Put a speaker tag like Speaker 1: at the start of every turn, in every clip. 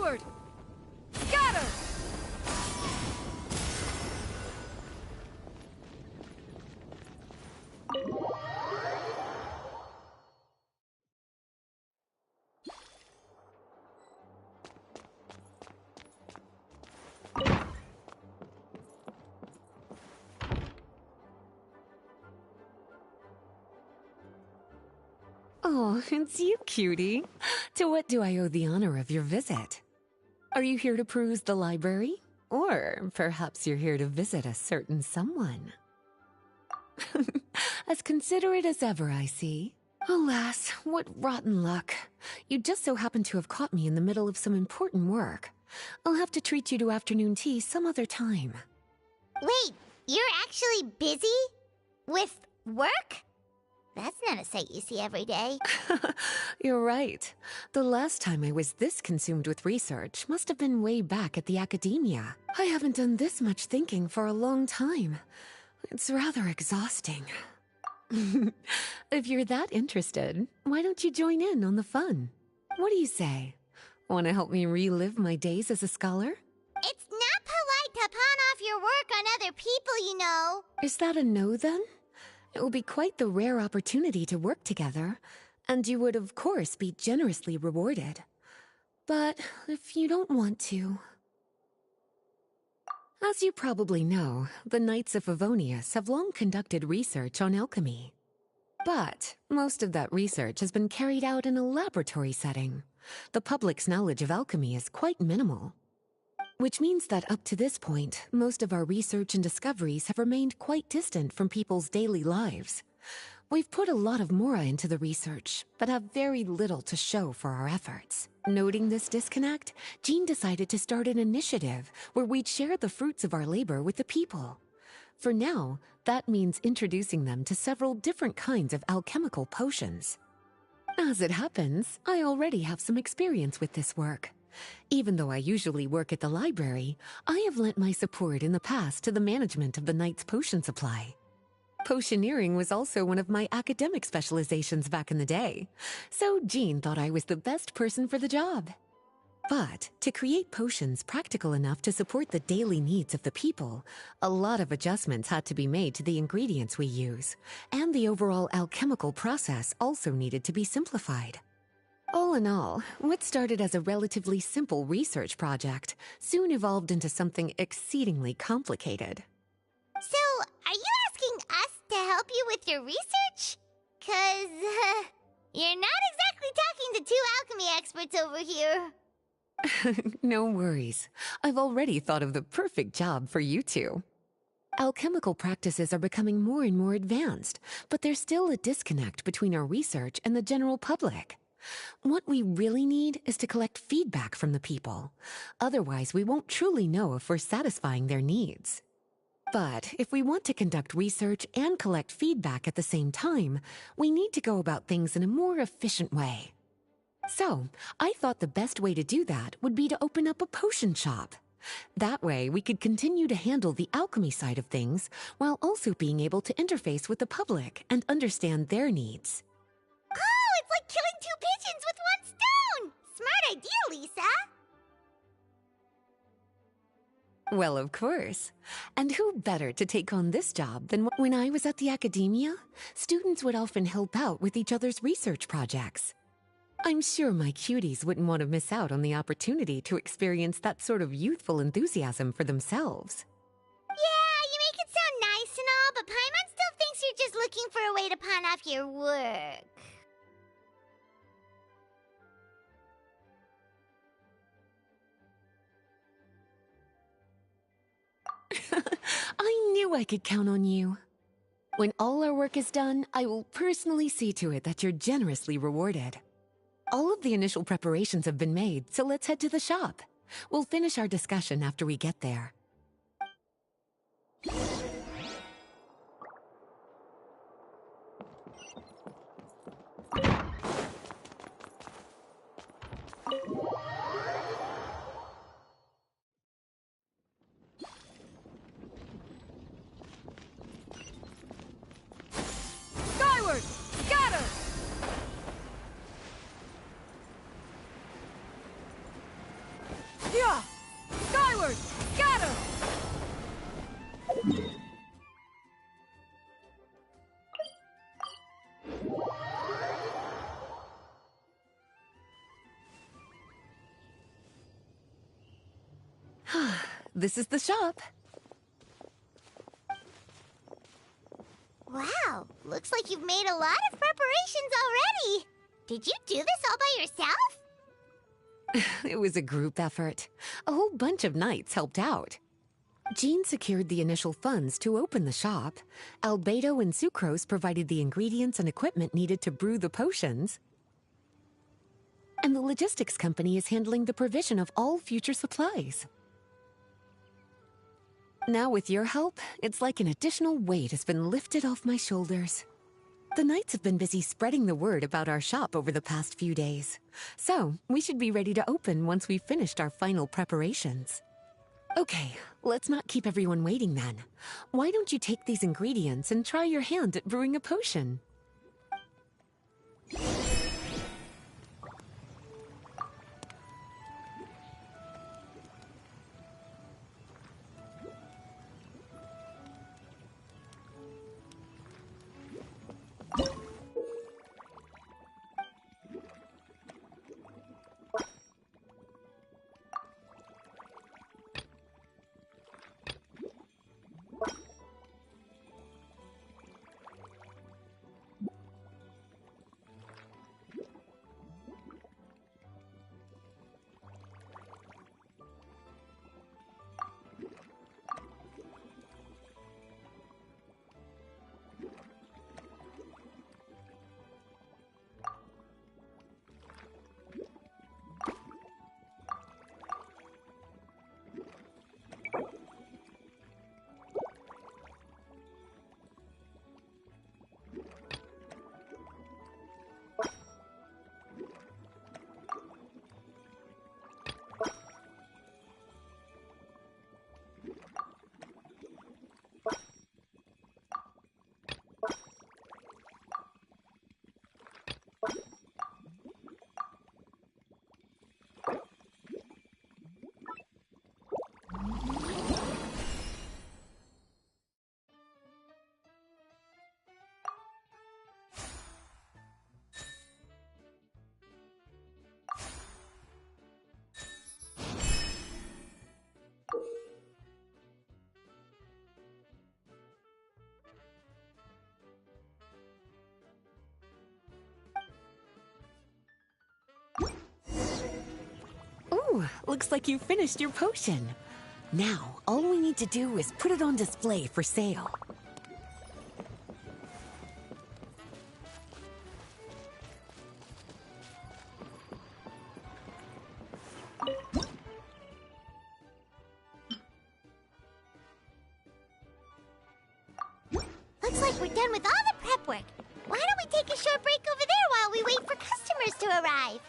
Speaker 1: Skyward! Scatter!
Speaker 2: Oh, it's you, cutie. To what do I owe the honor of your visit? Are you here to peruse the library? Or perhaps you're here to visit a certain someone? As considerate as ever, I see. Alas, what rotten luck. You just so happen to have caught me in the middle of some important work. I'll have to treat you to afternoon tea some other time.
Speaker 3: Wait, you're actually busy? With work? That's not a sight you see every day.
Speaker 2: You're right. The last time I was this consumed with research must have been way back at the academia. I haven't done this much thinking for a long time. It's rather exhausting. If you're that interested, why don't you join in on the fun? What do you say? Want to help me relive my days as a scholar?
Speaker 3: It's not polite to pawn off your work on other people, you know.
Speaker 2: Is that a no, then? It will be quite the rare opportunity to work together, and you would, of course, be generously rewarded. But if you don't want to... As you probably know, the Knights of Favonius have long conducted research on alchemy. But most of that research has been carried out in a laboratory setting. The public's knowledge of alchemy is quite minimal. Which means that up to this point, most of our research and discoveries have remained quite distant from people's daily lives. We've put a lot of mora into the research, but have very little to show for our efforts. Noting this disconnect, Jean decided to start an initiative where we'd share the fruits of our labor with the people. For now, that means introducing them to several different kinds of alchemical potions. As it happens, I already have some experience with this work. Even though I usually work at the library, I have lent my support in the past to the management of the Knight's potion supply. Potioneering was also one of my academic specializations back in the day, so Jean thought I was the best person for the job. But to create potions practical enough to support the daily needs of the people, a lot of adjustments had to be made to the ingredients we use, and the overall alchemical process also needed to be simplified. All in all, what started as a relatively simple research project soon evolved into something exceedingly complicated.
Speaker 3: So, are you asking us to help you with your research? 'Cause, you're not exactly talking to two alchemy experts over here.
Speaker 2: No worries. I've already thought of the perfect job for you two. Alchemical practices are becoming more and more advanced, but there's still a disconnect between our research and the general public. What we really need is to collect feedback from the people. Otherwise, we won't truly know if we're satisfying their needs. But if we want to conduct research and collect feedback at the same time, we need to go about things in a more efficient way. So, I thought the best way to do that would be to open up a potion shop. That way, we could continue to handle the alchemy side of things while also being able to interface with the public and understand their needs.
Speaker 3: Oh, it's like killing two pigeons with one stone! Smart idea, Lisa!
Speaker 2: Well, of course. And who better to take on this job than when I was at the academia? Students would often help out with each other's research projects. I'm sure my cuties wouldn't want to miss out on the opportunity to experience that sort of youthful enthusiasm for themselves.
Speaker 3: Yeah, you make it sound nice and all, but Paimon still thinks you're just looking for a way to pawn off your work.
Speaker 2: I knew I could count on you. When all our work is done, I will personally see to it that you're generously rewarded. All of the initial preparations have been made, so let's head to the shop. We'll finish our discussion after we get there.
Speaker 1: Skyward! Scatter!
Speaker 2: This is the shop.
Speaker 3: Wow, looks like you've made a lot of preparations already. Did you do this all by yourself?
Speaker 2: It was a group effort. A whole bunch of knights helped out. Jean secured the initial funds to open the shop. Albedo and Sucrose provided the ingredients and equipment needed to brew the potions. And the logistics company is handling the provision of all future supplies. Now with your help, it's like an additional weight has been lifted off my shoulders. The knights have been busy spreading the word about our shop over the past few days. So, we should be ready to open once we've finished our final preparations. Okay, let's not keep everyone waiting then. Why don't you take these ingredients and try your hand at brewing a potion? Ooh, looks like you finished your potion. Now, all we need to do is put it on display for sale.
Speaker 3: Looks like we're done with all the prep work. Why don't we take a short break over there while we wait for customers to arrive?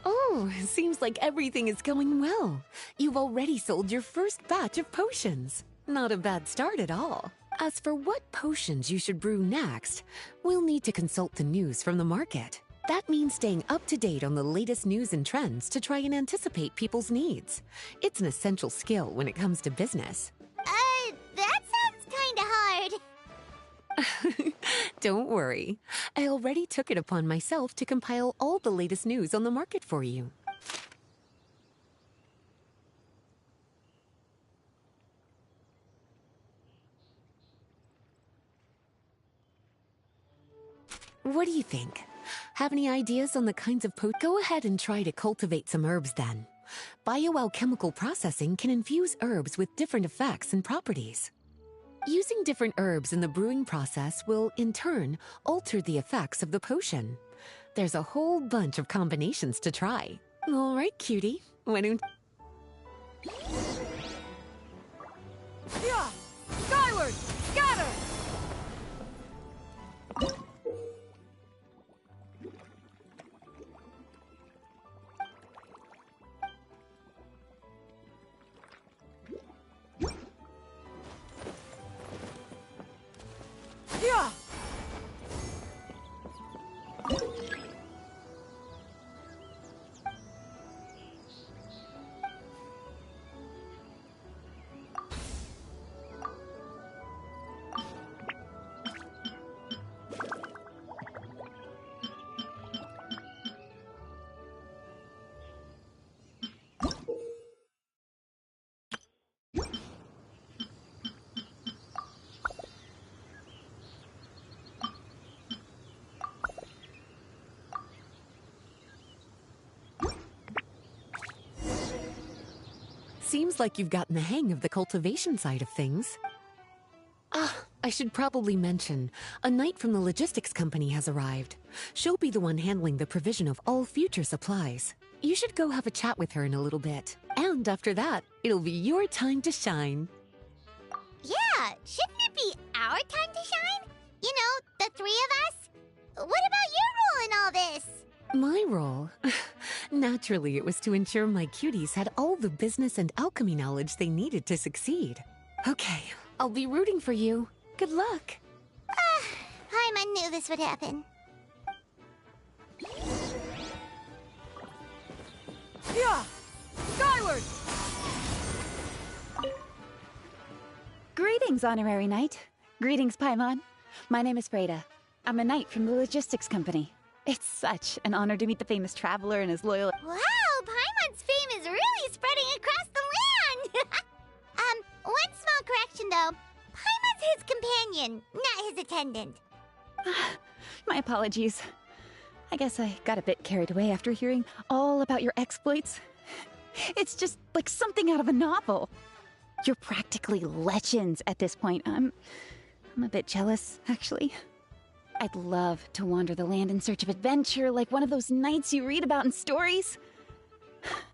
Speaker 2: Oh, seems like everything is going well. You've already sold your first batch of potions. Not a bad start at all. As for what potions you should brew next, we'll need to consult the news from the market. That means staying up to date on the latest news and trends to try and anticipate people's needs. It's an essential skill when it comes to business.
Speaker 3: That sounds kinda hard.
Speaker 2: Don't worry. I already took it upon myself to compile all the latest news on the market for you. What do you think? Have any ideas on the kinds of Go ahead and try to cultivate some herbs then. Bioalchemical processing can infuse herbs with different effects and properties. Using different herbs in the brewing process will, in turn, alter the effects of the potion. There's a whole bunch of combinations to try. All right, cutie. Why don't...
Speaker 1: Yeah! Skyward! Scatter! Yeah!
Speaker 2: Seems like you've gotten the hang of the cultivation side of things. Ah, I should probably mention, a knight from the logistics company has arrived. She'll be the one handling the provision of all future supplies. You should go have a chat with her in a little bit. And after that, it'll be your time to shine.
Speaker 3: Yeah, shouldn't it be our time to shine? You know, the three of us? What about your role in all this?
Speaker 2: My role? Naturally, it was to ensure my cuties had all the business and alchemy knowledge they needed to succeed. Okay, I'll be rooting for you. Good luck.
Speaker 3: Paimon knew this would happen.
Speaker 1: Yeah! Skyward!
Speaker 4: Greetings, Honorary Knight. Greetings, Paimon. My name is Freda. I'm a knight from the logistics company. It's such an honor to meet the famous traveler and his loyal...
Speaker 3: Wow, Paimon's fame is really spreading across the land! One small correction though. Paimon's his companion, not his attendant.
Speaker 4: My apologies. I guess I got a bit carried away after hearing all about your exploits. It's just like something out of a novel. You're practically legends at this point. I'm a bit jealous, actually. I'd love to wander the land in search of adventure like one of those knights you read about in stories.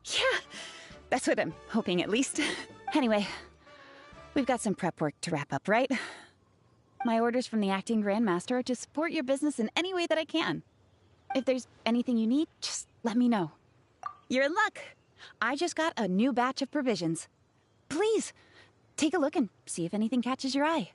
Speaker 4: Yeah, that's what I'm hoping at least. Anyway, we've got some prep work to wrap up, right? My orders from the acting grandmaster are to support your business in any way that I can. If there's anything you need, just let me know. You're in luck. I just got a new batch of provisions. Please, take a look and see if anything catches your eye.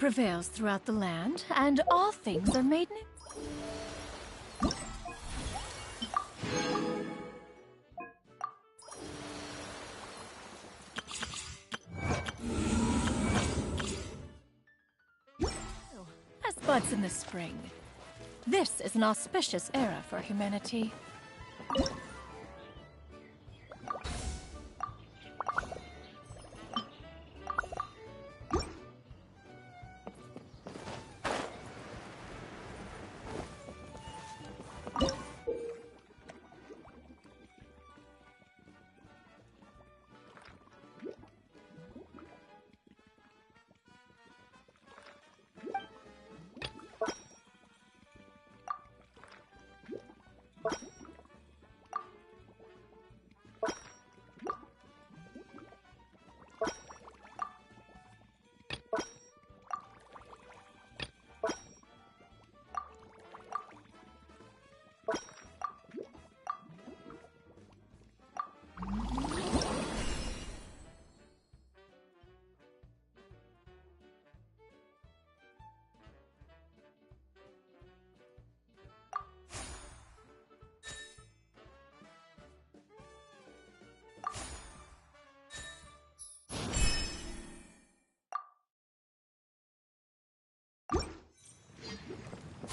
Speaker 1: prevails throughout the land, and all things are made new. As buds in the spring. This is an auspicious era for humanity.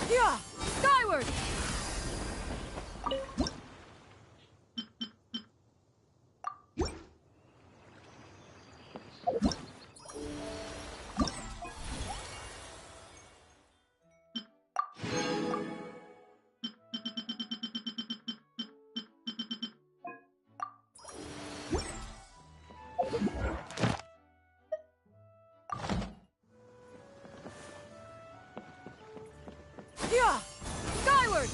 Speaker 1: Yeah! Skyward! Yeah! Skyward!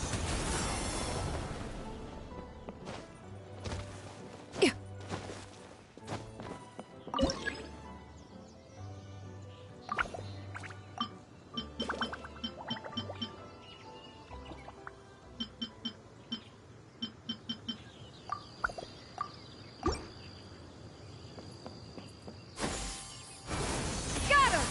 Speaker 1: Scatter!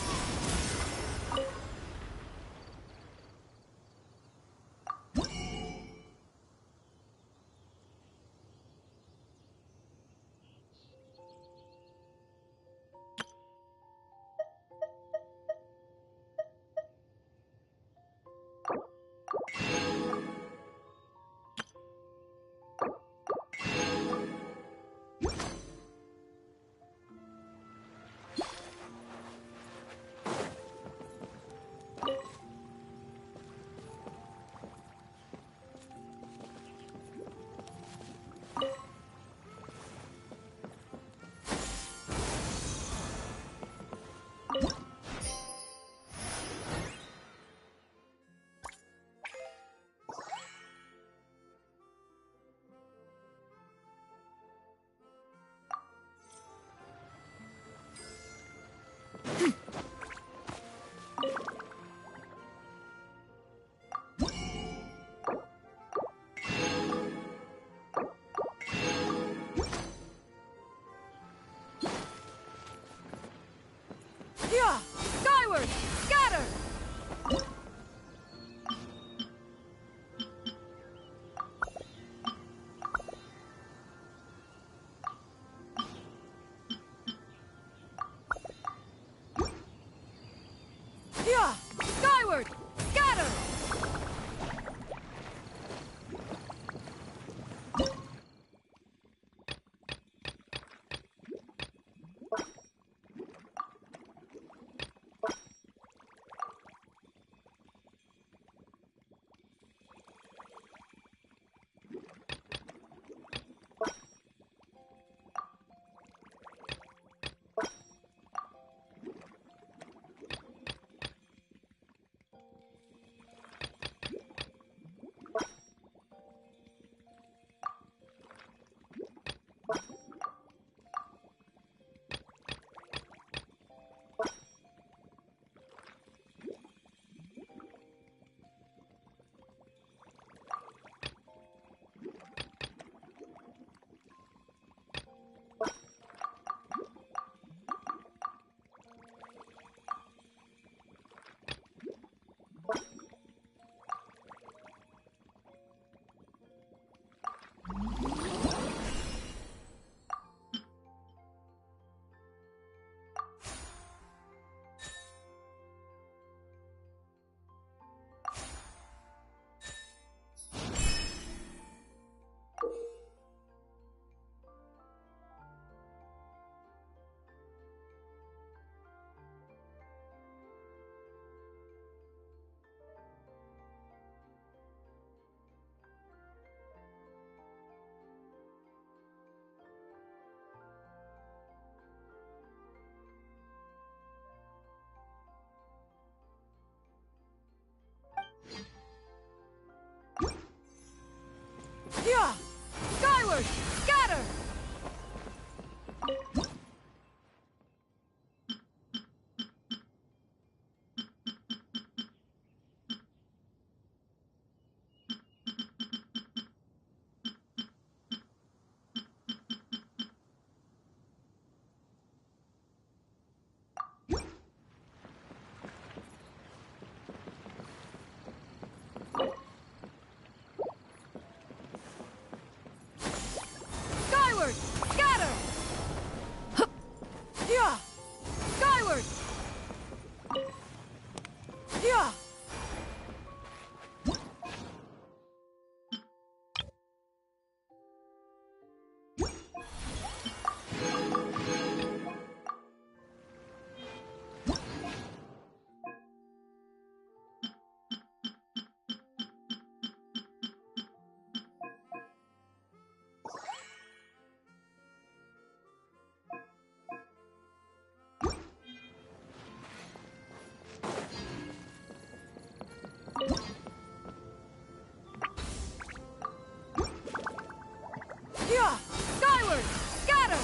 Speaker 1: Yeah! Skyward! Scatter! Skyward! Scatter! Hup! Yeah! Skyward! Yeah! Yeah! Skyward! Scatter!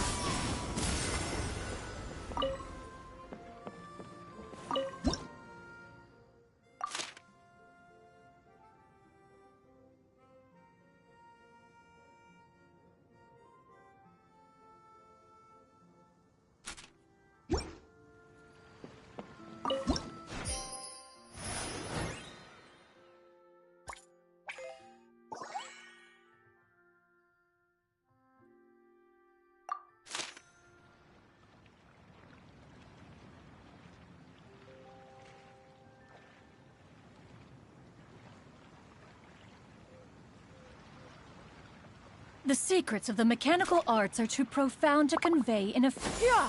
Speaker 1: The secrets of the mechanical arts are too profound to convey in a... Yeah!